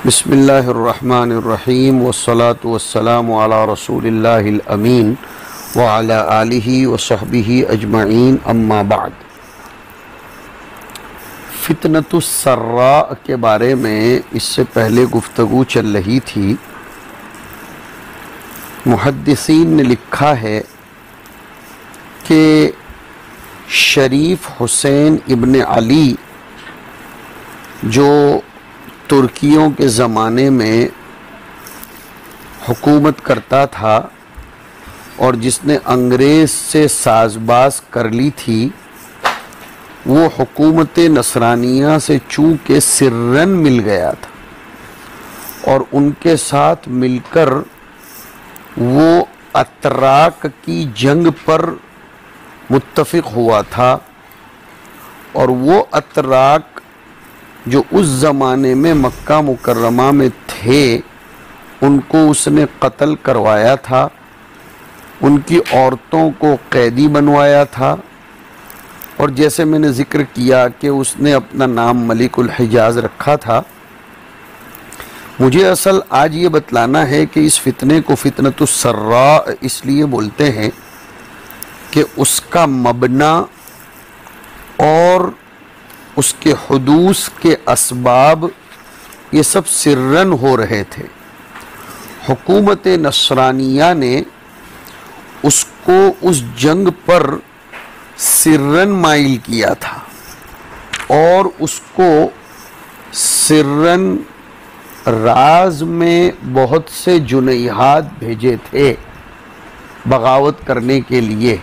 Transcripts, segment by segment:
بسم اللہ الرحمن الرحیم والصلاة والسلام علی رسول اللہ الامین وعلی آلہ وصحبہ اجمعین اما بعد۔ فتنۃ السراء کے بارے میں اس سے پہلے گفتگو چل رہی تھی۔ محدثین نے لکھا ہے کہ شریف حسین ابن علی جو ترکیوں کے زمانے میں حکومت کرتا تھا اور جس نے انگریز سے ساز باز کر لی تھی، وہ حکومت نصرانیہ سے چونکہ سرن مل گیا تھا اور ان کے ساتھ مل کر وہ اتراک کی جنگ پر متفق ہوا تھا، اور وہ اتراک جو اس زمانے میں مکہ مکرمہ میں تھے ان کو اس نے قتل کروایا تھا، ان کی عورتوں کو قیدی بنوایا تھا، اور جیسے میں نے ذکر کیا کہ اس نے اپنا نام ملک الحجاز رکھا تھا۔ مجھے اصل آج یہ بتلانا ہے کہ اس فتنے کو فتنۃ السراء اس لیے بولتے ہیں کہ اس کا مبنی اور اس کے حدوث کے اسباب یہ سب سرن ہو رہے تھے۔ حکومت نصرانیہ نے اس کو اس جنگ پر سرن مائل کیا تھا اور اس کو سرن راز میں بہت سے جنیحات بھیجے تھے بغاوت کرنے کے لیے۔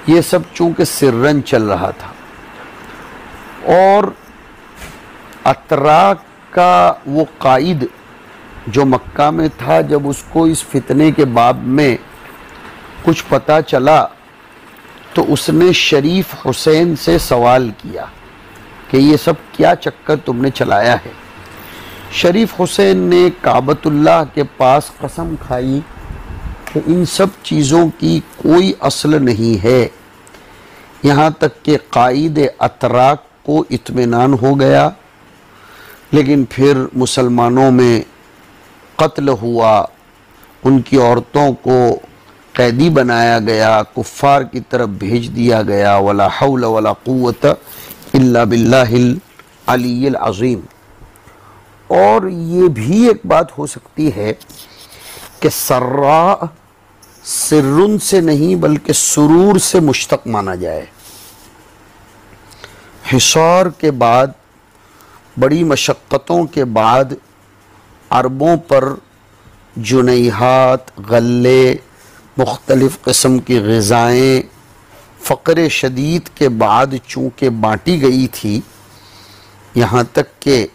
یہ سب چونکہ سرن چل رہا تھا، اور اتراک کا وہ قائد جو مکہ میں تھا، جب اس کو اس فتنے کے باب میں کچھ پتہ چلا تو اس نے شریف حسین سے سوال کیا کہ یہ سب کیا چکر تم نے چلایا ہے۔ شریف حسین نے کعبۃ اللہ کے پاس قسم کھائی کہ ان سب چیزوں کی کوئی اصل نہیں ہے، یہاں تک کہ قائد اتراک کو اطمینان ہو گیا، لیکن پھر مسلمانوں میں قتل ہوا، ان کی عورتوں کو قیدی بنایا گیا، کفار کی طرف بھیج دیا گیا۔ ولا حول ولا قوت الا باللہ العلی العظیم۔ اور یہ بھی ایک بات ہو سکتی ہے کہ سراء سرن سے نہیں بلکہ سرور سے مشتق مانا جائے۔ حصار کے بعد، بڑی مشقتوں کے بعد، عربوں پر جنیحات، غلے، مختلف قسم کی غذائیں فقر شدید کے بعد چونکہ بانٹی گئی تھی، یہاں تک کہ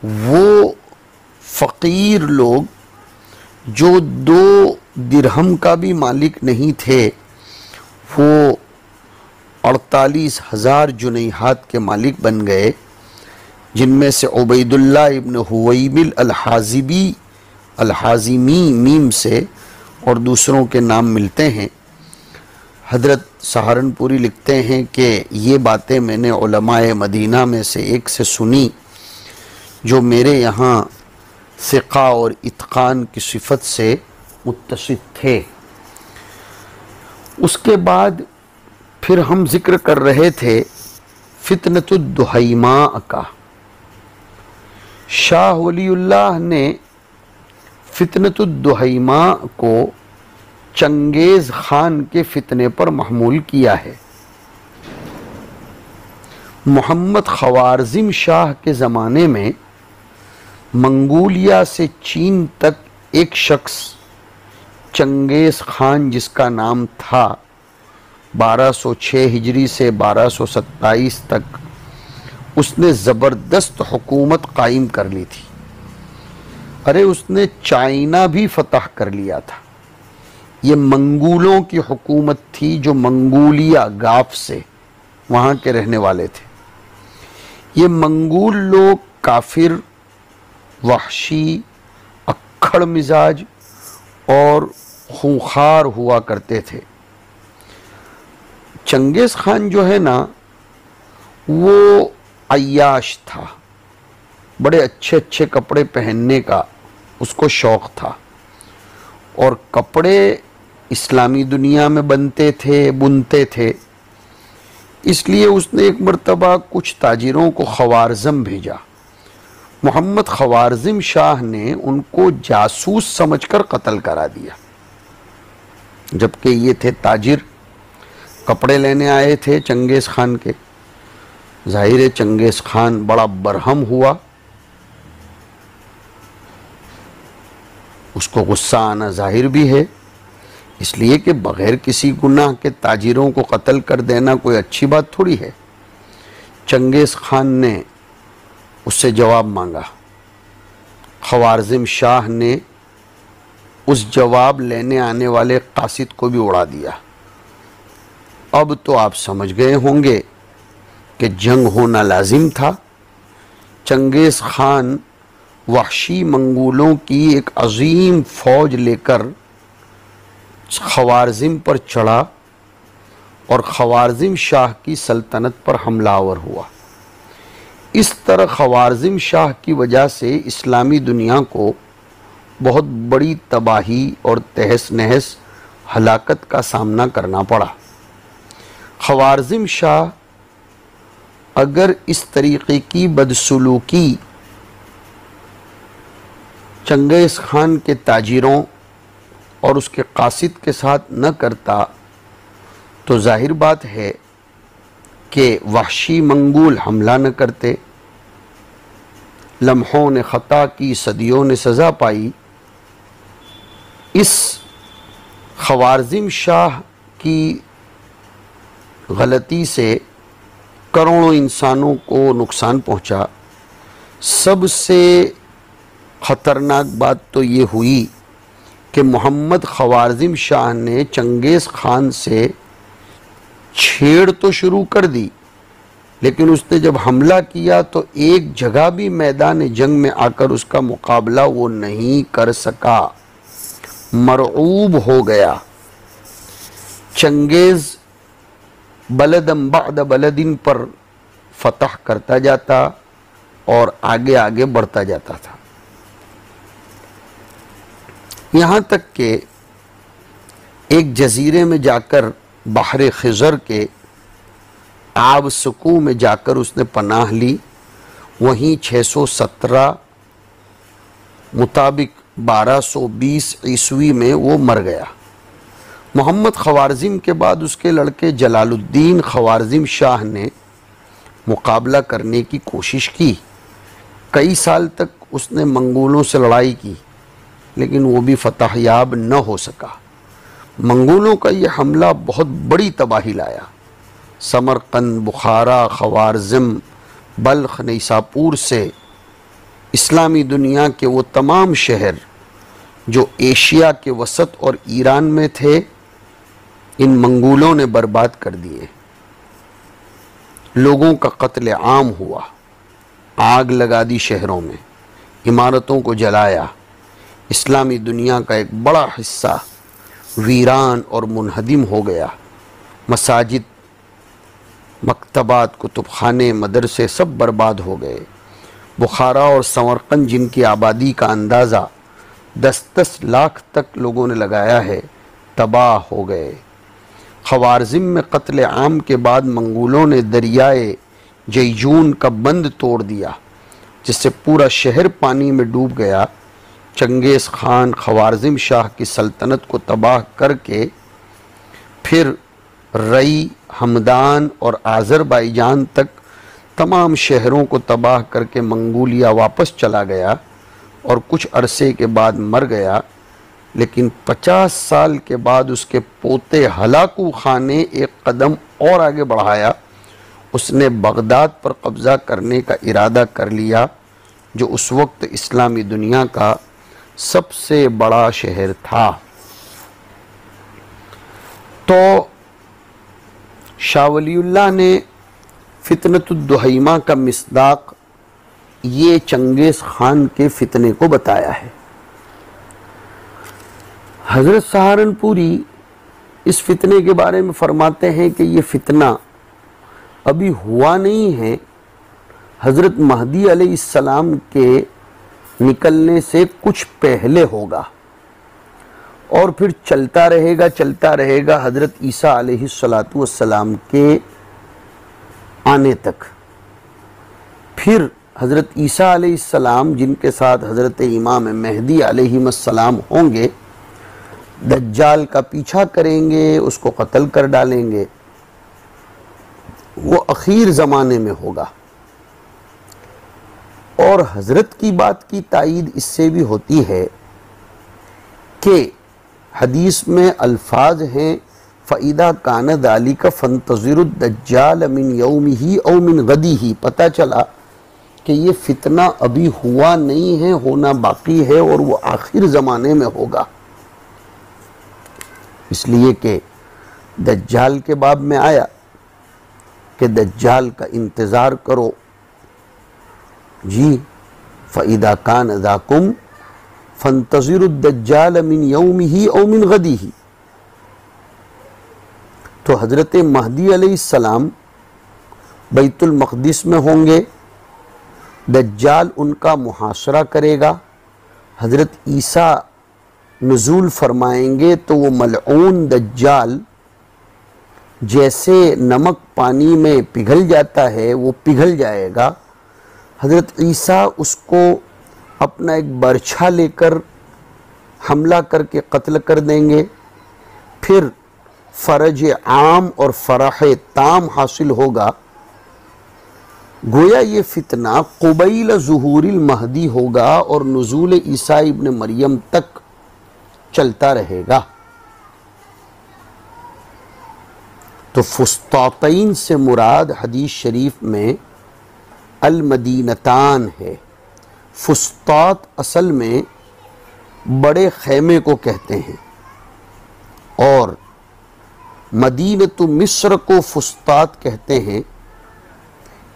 وہ فقیر لوگ جو 2 درہم کا بھی مالک نہیں تھے، وہ 48,000 جنیحات کے مالک بن گئے، جن میں سے عبید اللہ ابن حویمل الحازمی میم سے اور دوسروں کے نام ملتے ہیں۔ حضرت سہارنپوری لکھتے ہیں کہ یہ باتیں میں نے علماء مدینہ میں سے ایک سے سنی جو میرے یہاں ثقہ اور اتقان کی صفت سے متصف تھے۔ اس کے بعد پھر ہم ذکر کر رہے تھے فتنۃ الدہیماء کا۔ شاہ ولی اللہ نے فتنۃ الدہیماء کو چنگیز خان کے فتنے پر محمول کیا ہے۔ محمد خوارزم شاہ کے زمانے میں منگولیا سے چین تک ایک شخص چنگیز خان، جس کا نام تھا، 1206 ہجری سے 1227 تک اس نے زبردست حکومت قائم کر لی تھی۔ ارے اس نے چائنا بھی فتح کر لیا تھا۔ یہ منگولوں کی حکومت تھی جو منگولیا گاف سے وہاں کے رہنے والے تھے۔ یہ منگول لوگ کافر، وحشی، اکھڑ مزاج اور خونخوار ہوا کرتے تھے۔ چنگیز خان جو ہے نا، وہ عیاش تھا، بڑے اچھے اچھے کپڑے پہننے کا اس کو شوق تھا، اور کپڑے اسلامی دنیا میں بنتے تھے، بنتے تھے، اس لیے اس نے ایک مرتبہ کچھ تاجروں کو خوارزم بھیجا۔ محمد خوارزم شاہ نے ان کو جاسوس سمجھ کر قتل کرا دیا، جبکہ یہ تھے تاجر، کپڑے لینے آئے تھے چنگیز خان کے۔ ظاہر ہے چنگیز خان بڑا برہم ہوا، اس کو غصہ آنا ظاہر بھی ہے، اس لیے کہ بغیر کسی گناہ کے تاجروں کو قتل کر دینا کوئی اچھی بات تھوڑی ہے۔ چنگیز خان نے اس سے جواب مانگا، خوارزم شاہ نے اس جواب لینے آنے والے قاصد کو بھی اڑا دیا۔ اب تو آپ سمجھ گئے ہوں گے کہ جنگ ہونا لازم تھا۔ چنگیز خان وحشی منگولوں کی ایک عظیم فوج لے کر خوارزم پر چڑھا اور خوارزم شاہ کی سلطنت پر حملہ آور ہوا۔ اس طرح خوارزم شاہ کی وجہ سے اسلامی دنیا کو بہت بڑی تباہی اور تہس نہس ہلاکت کا سامنا کرنا پڑا۔ خوارزم شاہ اگر اس طریقے کی بدسلوکی چنگیز خان کے تاجروں اور اس کے قاصد کے ساتھ نہ کرتا تو ظاہر بات ہے کہ وحشی منگول حملہ نہ کرتے، لمحوں نے خطا کی، صدیوں نے سزا پائی۔ اس خوارزم شاہ کی غلطی سے کروڑوں انسانوں کو نقصان پہنچا۔ سب سے خطرناک بات تو یہ ہوئی کہ محمد خوارزم شاہ نے چنگیز خان سے چھیڑ تو شروع کر دی، لیکن اس نے جب حملہ کیا تو ایک جگہ بھی میدان جنگ میں آ کر اس کا مقابلہ وہ نہیں کر سکا، مرعوب ہو گیا۔ چنگیز بلدم بعد بلدن پر فتح کرتا جاتا اور آگے آگے بڑھتا جاتا تھا، یہاں تک کہ ایک جزیرے میں جا کر بحر خضر کے آب سکو میں جا کر اس نے پناہ لی۔ وہیں 617 مطابق 1220 عیسوی میں وہ مر گیا۔ محمد خوارزم کے بعد اس کے لڑکے جلال الدین خوارزم شاہ نے مقابلہ کرنے کی کوشش کی۔ کئی سال تک اس نے منگولوں سے لڑائی کی، لیکن وہ بھی فتح یاب نہ ہو سکا۔ منگولوں کا یہ حملہ بہت بڑی تباہی لایا۔ سمرقند، بخارا، خوارزم، بلخ، نیساپور سے اسلامی دنیا کے وہ تمام شہر جو ایشیا کے وسط اور ایران میں تھے، ان منگولوں نے برباد کر دیے۔ لوگوں کا قتل عام ہوا، آگ لگا دی شہروں میں، عمارتوں کو جلایا۔ اسلامی دنیا کا ایک بڑا حصہ ویران اور منہدم ہو گیا۔ مساجد، مکتبات، کتب خانے، مدرسے سب برباد ہو گئے۔ بخارا اور سمرقند جن کی آبادی کا اندازہ 10 لاکھ تک لوگوں نے لگایا ہے، تباہ ہو گئے۔ خوارزم میں قتل عام کے بعد منگولوں نے دریائے جیجون کا بند توڑ دیا، جس سے پورا شہر پانی میں ڈوب گیا۔ چنگیز خان خوارزم شاہ کی سلطنت کو تباہ کر کے پھر رئی، ہمدان اور آذربائیجان تک تمام شہروں کو تباہ کر کے منگولیا واپس چلا گیا اور کچھ عرصے کے بعد مر گیا۔ لیکن 50 سال کے بعد اس کے پوتے ہلاکو خان نے ایک قدم اور آگے بڑھایا۔ اس نے بغداد پر قبضہ کرنے کا ارادہ کر لیا، جو اس وقت اسلامی دنیا کا سب سے بڑا شہر تھا۔ تو شاہ ولی اللہ نے فتنۃ الدہیمہ کا مصداق یہ چنگیز خان کے فتنے کو بتایا ہے۔ حضرت سہارنپوری اس فتنے کے بارے میں فرماتے ہیں کہ یہ فتنہ ابھی ہوا نہیں ہے، حضرت مہدی علیہ السلام کے نکلنے سے کچھ پہلے ہوگا، اور پھر چلتا رہے گا حضرت عیسیٰ علیہ السلام کے آنے تک۔ پھر حضرت عیسیٰ علیہ السلام جن کے ساتھ حضرت امام مہدی علیہ السلام ہوں گے، دجال کا پیچھا کریں گے، اس کو قتل کر ڈالیں گے، وہ اخیر زمانے میں ہوگا۔ اور حضرت کی بات کی تائید اس سے بھی ہوتی ہے کہ حدیث میں الفاظ ہیں فَإِذَا كَانَ ذَلِكَ فَانْتَظِرُوا الدَّجَّالَ مِنْ يَوْمِهِ أَوْ مِنْ غَدِهِ۔ پتہ چلا کہ یہ فتنہ ابھی ہوا نہیں ہے، ہونا باقی ہے، اور وہ آخر زمانے میں ہوگا، اس لیے کہ دجال کے باب میں آیا کہ دجال کا انتظار کرو جی، فَإِذَا كَانَ ذَاكُمْ فَانْتَظِرُوا الدَّجَّالَ مِنْ يَوْمِهِ أَوْ مِنْ غَدِهِ۔ تو حضرت مہدی علیہ السلام بیت المقدس میں ہوں گے، دجال ان کا محاصرہ کرے گا، حضرت عیسیٰ نزول فرمائیں گے تو وہ ملعون دجال جیسے نمک پانی میں پگھل جاتا ہے وہ پگھل جائے گا، حضرت عیسیٰ اس کو اپنا ایک برچھا لے کر حملہ کر کے قتل کر دیں گے، پھر فرج عام اور فرح تام حاصل ہوگا۔ گویا یہ فتنہ قبیل ظہور المہدی ہوگا اور نزول عیسیٰ ابن مریم تک چلتا رہے گا۔ تو فسطاطین سے مراد حدیث شریف میں المدینتان ہے۔ فسطاط اصل میں بڑے خیمے کو کہتے ہیں، اور مدینۃ مصر کو فسطاط کہتے ہیں۔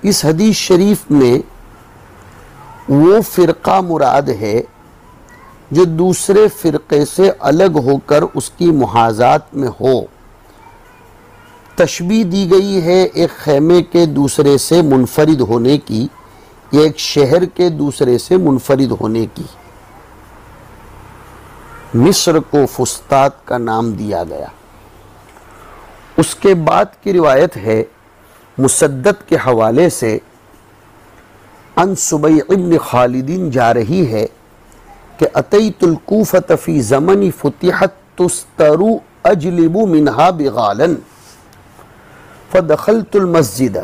اس حدیث شریف میں وہ فرقہ مراد ہے جو دوسرے فرقے سے الگ ہو کر اس کی محاذات میں ہو۔ تشبیہ دی گئی ہے ایک خیمے کے دوسرے سے منفرد ہونے کی، یا ایک شہر کے دوسرے سے منفرد ہونے کی۔ مصر کو فسطاط کا نام دیا گیا۔ اس کے بعد کی روایت ہے مسدد کے حوالے سے، عن سبیع ابن خالد جا رہی ہے کہ اتیت الکوفۃ فی زمن فتحت تستر اجلب منہا بغالا فدخلت المسجد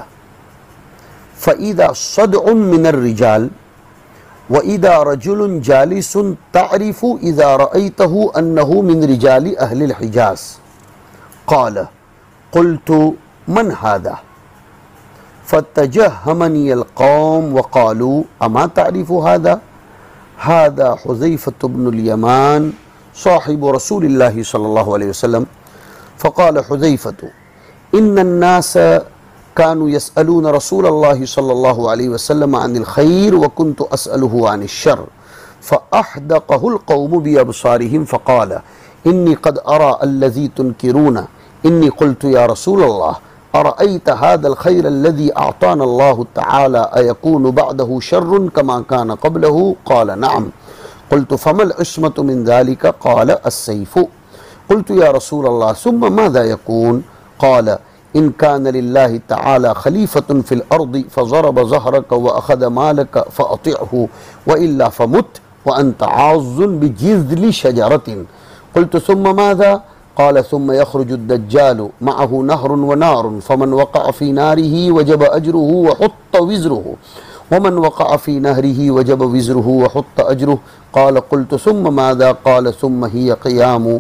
فإذا صدع من الرجال وإذا رجل جالس تعرف إذا رأيته أنه من رجال أهل الحجاز قال قلت من هذا فتجهمني القوم وقالوا أما تعرف هذا هذا حذيفة بن اليمان صاحب رسول الله صلى الله عليه وسلم فقال حذيفة إن الناس كانوا يسألون رسول الله صلى الله عليه وسلم عن الخير وكنت أسأله عن الشر فأحدقه القوم بأبصارهم فقال إني قد أرى الذي تنكرون إني قلت يا رسول الله أرأيت هذا الخير الذي أعطانا الله تعالى أيكون بعده شر كما كان قبله قال نعم قلت فما العصمة من ذلك قال السيف قلت يا رسول الله ثم ماذا يكون قال إن كان لله تعالى خليفة في الأرض فضرب ظهرك وأخذ مالك فأطعه وإلا فمت وأنت عاض بجذل شجرة قلت ثم ماذا قال ثم يخرج الدجال معه نهر ونار فمن وقع في ناره وجب أجره وحط وزره ومن وقع في نهره وجب وزره وحط أجره قال قلت ثم ماذا قال ثم هي قيام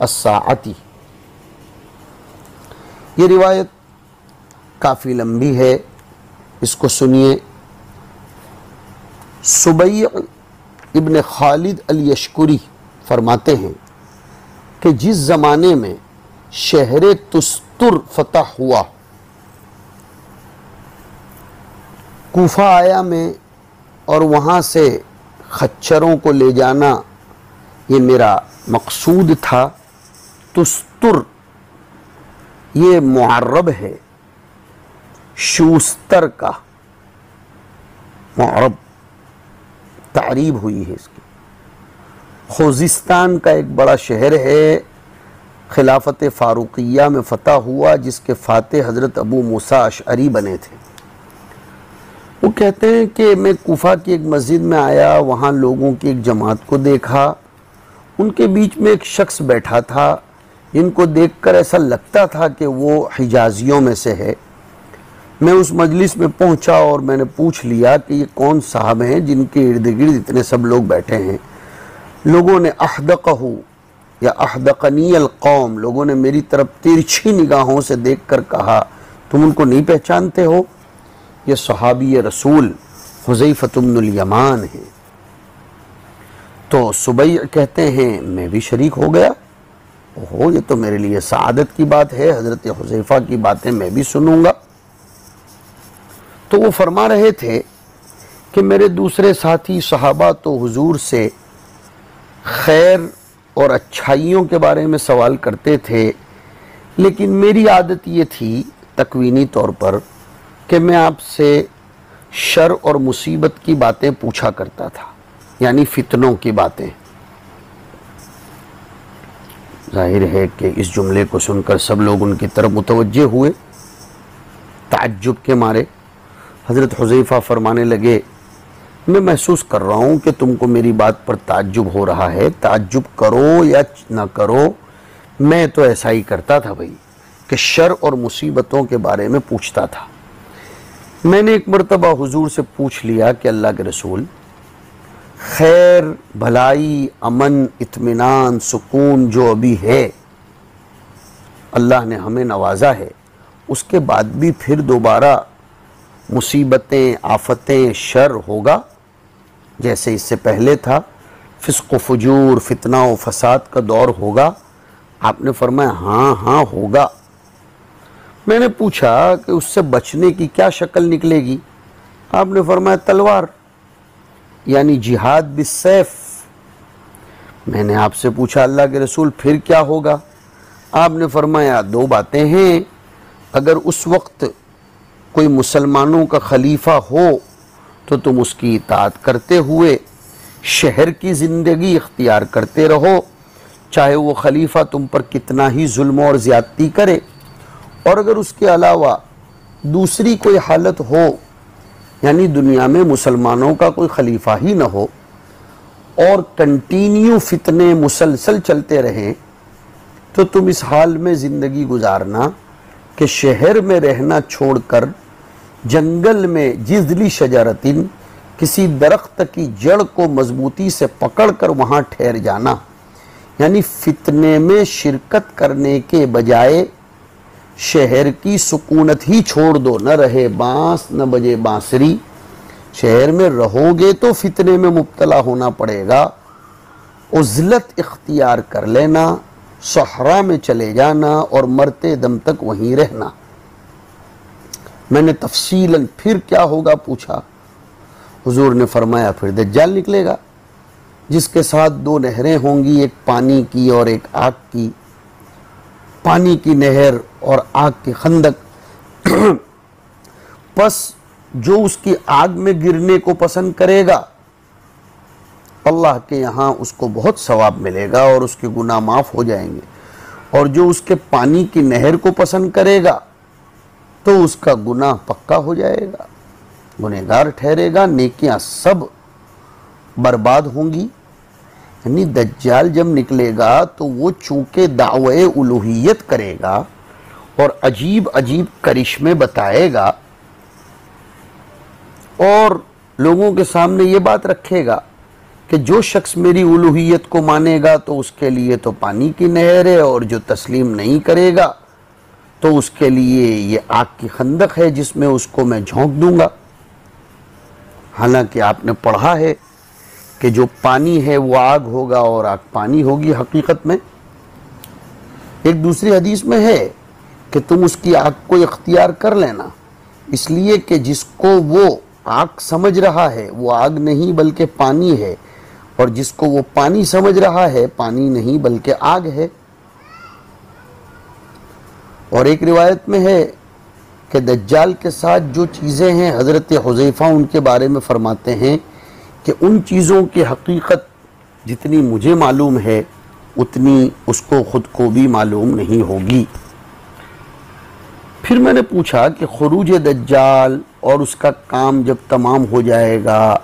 الساعة۔ یہ روایت کافی لمبی ہے، اس کو سنیے۔ سبیع ابن خالد الیشکری فرماتے ہیں کہ جس زمانے میں شہر تستر فتح ہوا، کوفہ آیا میں، اور وہاں سے خچروں کو لے جانا یہ میرا مقصود تھا۔ تستر یہ معرب ہے شوستر کا، معرب تعریب ہوئی ہے اس کی۔ خوزستان کا ایک بڑا شہر ہے، خلافت فاروقیہ میں فتح ہوا، جس کے فاتح حضرت ابو موسیٰ اشعری بنے تھے۔ وہ کہتے ہیں کہ میں کوفہ کی ایک مسجد میں آیا، وہاں لوگوں کی ایک جماعت کو دیکھا، ان کے بیچ میں ایک شخص بیٹھا تھا جن کو دیکھ کر ایسا لگتا تھا کہ وہ حجازیوں میں سے ہے۔ میں اس مجلس میں پہنچا اور میں نے پوچھ لیا کہ یہ کون صاحب ہیں جن کے ارد گرد اتنے سب لوگ بیٹھے ہیں۔ لوگوں نے احدقہ یا احدقنی القوم، لوگوں نے میری طرف ترچھی نگاہوں سے دیکھ کر کہا تم ان کو نہیں پہچانتے ہو؟ یہ صحابی رسول حذیفہ بن الیمان ہیں۔ تو سبیع کہتے ہیں میں بھی شریک ہو گیا، اوہو یہ تو میرے لیے سعادت کی بات ہے، حضرت حذیفہ کی باتیں میں بھی سنوں گا۔ تو وہ فرما رہے تھے کہ میرے دوسرے ساتھی صحابہ تو حضور سے خیر اور اچھائیوں کے بارے میں سوال کرتے تھے، لیکن میری عادت یہ تھی تکوینی طور پر کہ میں آپ سے شر اور مصیبت کی باتیں پوچھا کرتا تھا، یعنی فتنوں کی باتیں۔ ظاہر ہے کہ اس جملے کو سن کر سب لوگ ان کی طرف متوجہ ہوئے تعجب کے مارے۔ حضرت حذیفہ فرمانے لگے میں محسوس کر رہا ہوں کہ تم کو میری بات پر تعجب ہو رہا ہے، تعجب کرو یا نہ کرو، میں تو ایسا ہی کرتا تھا بھائی کہ شر اور مصیبتوں کے بارے میں پوچھتا تھا۔ میں نے ایک مرتبہ حضور سے پوچھ لیا کہ اللہ کے رسول، خیر، بھلائی، امن، اطمینان، سکون جو ابھی ہے اللہ نے ہمیں نوازا ہے، اس کے بعد بھی پھر دوبارہ مصیبتیں، آفتیں، شر ہوگا جیسے اس سے پہلے تھا؟ فسق و فجور، فتنہ و فساد کا دور ہوگا؟ آپ نے فرمایا ہاں ہاں ہوگا۔ میں نے پوچھا کہ اس سے بچنے کی کیا شکل نکلے گی؟ آپ نے فرمایا تلوار، یعنی جہاد بالسیف۔ میں نے آپ سے پوچھا اللہ کے رسول پھر کیا ہوگا؟ آپ نے فرمایا دو باتیں ہیں، اگر اس وقت کوئی مسلمانوں کا خلیفہ ہو تو تم اس کی اطاعت کرتے ہوئے شہر کی زندگی اختیار کرتے رہو، چاہے وہ خلیفہ تم پر کتنا ہی ظلم اور زیادتی کرے، اور اگر اس کے علاوہ دوسری کوئی حالت ہو، یعنی دنیا میں مسلمانوں کا کوئی خلیفہ ہی نہ ہو اور کنٹینیو فتنے مسلسل چلتے رہیں، تو تم اس حال میں زندگی گزارنا کہ شہر میں رہنا چھوڑ کر جنگل میں جذلی شجرتن، کسی درخت کی جڑ کو مضبوطی سے پکڑ کر وہاں ٹھہر جانا، یعنی فتنے میں شرکت کرنے کے بجائے شہر کی سکونت ہی چھوڑ دو، نہ رہے بانس نہ بجے بانسری، شہر میں رہو گے تو فتنے میں مبتلا ہونا پڑے گا، عزلت اختیار کر لینا، صحرا میں چلے جانا اور مرتے دم تک وہیں رہنا۔ میں نے تفصیلاً پھر کیا ہوگا پوچھا، حضور نے فرمایا پھر دجال نکلے گا جس کے ساتھ دو نہریں ہوں گی، ایک پانی کی اور ایک آگ کی، پانی کی نہر اور آگ کی خندق۔ پس جو اس کی آگ میں گرنے کو پسند کرے گا اللہ کے یہاں اس کو بہت ثواب ملے گا اور اس کے گناہ معاف ہو جائیں گے، اور جو اس کے پانی کی نہر کو پسند کرے گا تو اس کا گناہ پکا ہو جائے گا، گنہگار ٹھہرے گا، نیکیاں سب برباد ہوں گی۔ یعنی دجال جب نکلے گا تو وہ چونکہ دعوی الوہیت کرے گا اور عجیب عجیب کرشمے بتائے گا اور لوگوں کے سامنے یہ بات رکھے گا کہ جو شخص میری الوہیت کو مانے گا تو اس کے لیے تو پانی کی نہر ہے، اور جو تسلیم نہیں کرے گا تو اس کے لیے یہ آگ کی خندق ہے جس میں اس کو میں جھونک دوں گا۔ حالانکہ آپ نے پڑھا ہے کہ جو پانی ہے وہ آگ ہوگا اور آگ پانی ہوگی حقیقت میں۔ ایک دوسری حدیث میں ہے کہ تم اس کی آگ کو اختیار کر لینا، اس لیے کہ جس کو وہ آگ سمجھ رہا ہے وہ آگ نہیں بلکہ پانی ہے، اور جس کو وہ پانی سمجھ رہا ہے پانی نہیں بلکہ آگ ہے۔ اور ایک روایت میں ہے کہ دجال کے ساتھ جو چیزیں ہیں، حضرت حذیفہ ان کے بارے میں فرماتے ہیں کہ ان چیزوں کی حقیقت جتنی مجھے معلوم ہے اتنی اس کو خود کو بھی معلوم نہیں ہوگی۔ پھر میں نے پوچھا کہ خروج دجال اور اس کا کام جب تمام ہو جائے گا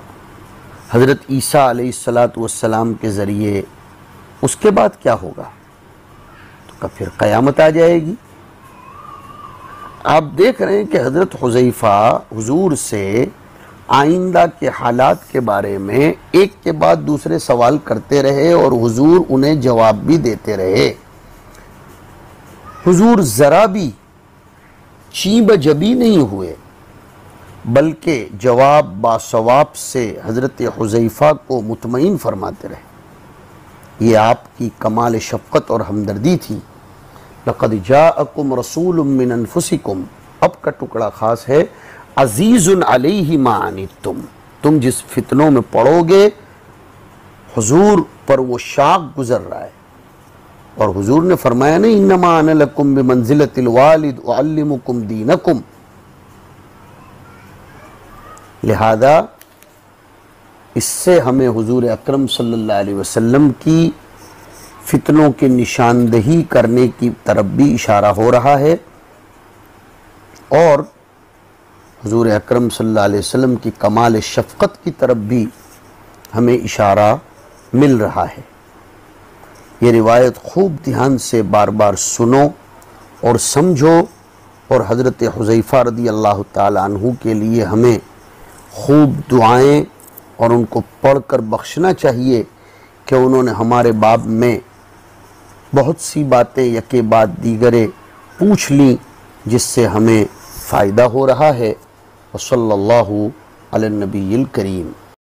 حضرت عیسیٰ علیہ السلام کے ذریعے، اس کے بعد کیا ہوگا؟ تو کہا پھر قیامت آ جائے گی۔ آپ دیکھ رہے ہیں کہ حضرت حذیفہ حضور سے آئندہ کے حالات کے بارے میں ایک کے بعد دوسرے سوال کرتے رہے اور حضور انہیں جواب بھی دیتے رہے۔ حضور ذرا بھی چیں بجبی نہیں ہوئے، بلکہ جواب باصواب سے حضرت حذیفہ کو مطمئن فرماتے رہے۔ یہ آپ کی کمال شفقت اور ہمدردی تھی۔ لَقَدْ جَاءَكُمْ رَسُولٌ مِّنْ أَنفُسِكُمْ، اب کا ٹکڑا خاص ہے، عزیز علیہ ما عنتم، تم جس فتنوں میں پڑو گے حضور پر وہ شاق گزر رہا ہے۔ اور حضور نے فرمایا نہیں انما انا لکم بمنزلۃ الوالد اعلمکم دینکم، لہذا اس سے ہمیں حضور اکرم صلی اللہ علیہ وسلم کی فتنوں کی نشاندہی کرنے کی طرف بھی اشارہ ہو رہا ہے، اور حضور اکرم صلی اللہ علیہ وسلم کی کمال شفقت کی طرف بھی ہمیں اشارہ مل رہا ہے۔ یہ روایت خوب دھیان سے بار بار سنو اور سمجھو، اور حضرت حذیفہ رضی اللہ تعالیٰ عنہ کے لیے ہمیں خوب دعائیں اور ان کو پڑھ کر بخشنا چاہیے کہ انہوں نے ہمارے باب میں بہت سی باتیں یکے بعد دیگرے پوچھ لیں جس سے ہمیں فائدہ ہو رہا ہے۔ وصلی اللہ علی النبی الکریم۔